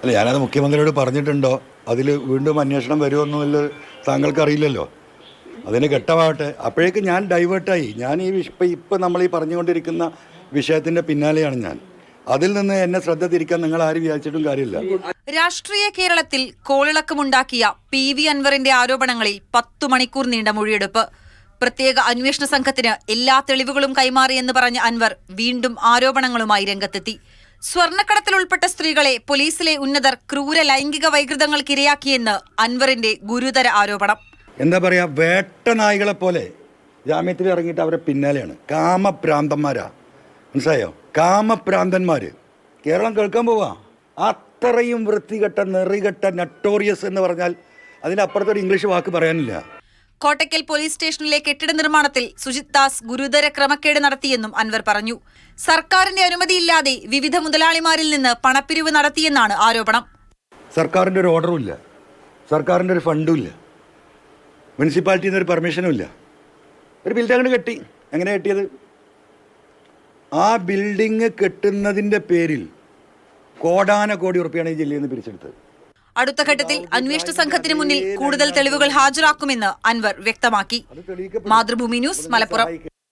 അല്ല, ഞാനത് മുഖ്യമന്ത്രിയോട് പറഞ്ഞിട്ടുണ്ടോ? അതിൽ വീണ്ടും അന്വേഷണം വരുമെന്നല്ല താങ്കൾക്ക് അറിയില്ലല്ലോ. അതിന് ഘട്ടമാവട്ടെ. അപ്പോഴേക്ക് ഞാൻ ഡൈവേർട്ടായി. ഞാൻ ഇപ്പം നമ്മൾ ഈ പറഞ്ഞുകൊണ്ടിരിക്കുന്ന വിഷയത്തിൻ്റെ പിന്നാലെയാണ് ഞാൻ. അതിൽ നിന്ന് എന്നെ ശ്രദ്ധ തിരിക്കാൻ നിങ്ങൾ ആരും വിചാരിച്ചിട്ടും കാര്യമില്ല. രാഷ്ട്രീയ കേരളത്തിൽ കോളിളക്കമുണ്ടാക്കിയ PV അൻവറിന്റെ ആരോപണങ്ങളിൽ 10 മണിക്കൂർ നീണ്ട മൊഴിയെടുപ്പ്. പ്രത്യേക അന്വേഷണ സംഘത്തിന് എല്ലാ തെളിവുകളും കൈമാറിയെന്ന് പറഞ്ഞ അൻവർ വീണ്ടും ആരോപണങ്ങളുമായി രംഗത്തെത്തി. സ്വർണ്ണക്കടത്തിൽ ഉൾപ്പെട്ട സ്ത്രീകളെ പോലീസിലെ ഉന്നതർ ക്രൂര ലൈംഗിക വൈകൃതങ്ങൾക്കിരയാക്കിയെന്ന് അൻവറിന്റെ ഗുരുതര ആരോപണം. എന്താ പറയുക, വേട്ട നായ്കളെ പോലെ ജാമ്യത്തിൽ ഇറങ്ങിയിട്ട് അവരെ പിന്നാലെയാണ്. കാമഭ്രാന്തന്മാരാ, മനസ്സിലായോ? കാമഭ്രാന്തന്മാർ കേരളം കേൾക്കാൻ പോവാ. അത്രയും വൃത്തികെട്ട നെറികെട്ട നട്ടോറിയസ് എന്ന് പറഞ്ഞാൽ അതിനപ്പുറത്തൊരു ഇംഗ്ലീഷ് വാക്ക് പറയാനില്ല. കോട്ടയ്ക്കൽ പോലീസ് സ്റ്റേഷനിലെ കെട്ടിട നിർമ്മാണത്തിൽ സുജിത് ദാസ് ഗുരുതര ക്രമക്കേട് നടത്തിയെന്നും അൻവർ പറഞ്ഞു. സർക്കാരിന്റെ അനുമതിയില്ലാതെ വിവിധ മുതലാളിമാരിൽ നിന്ന് പണപ്പിരിവ് നടത്തിയെന്നാണ് ആരോപണം. സർക്കാരിൻ്റെ ഒരു ഓർഡറും ഇല്ല, സർക്കാരിൻ്റെ ഒരു ഫണ്ടും ഇല്ല, മുനിസിപ്പാലിറ്റിയിൽ നിന്ന് ഒരു പെർമിഷനും ഇല്ല. ഒരു ബിൽഡിംഗ് അങ്ങോട്ട് കെട്ടി. എങ്ങനെ കെട്ടിയത്? ആ ബിൽഡിങ് കെട്ടുന്നതിൻ്റെ പേരിൽ കോടാനകോടി ഉറുപ്പിയാണ് ഈ ജില്ലയിൽ നിന്ന് പിരിച്ചെടുത്തത്. അടുത്ത ഘട്ടത്തിൽ അന്വേഷണ സംഘത്തിന് മുന്നിൽ കൂടുതൽ തെളിവുകൾ ഹാജരാക്കുമെന്ന് അൻവർ വ്യക്തമാക്കി. മാതൃഭൂമി ന്യൂസ്, മലപ്പുറം.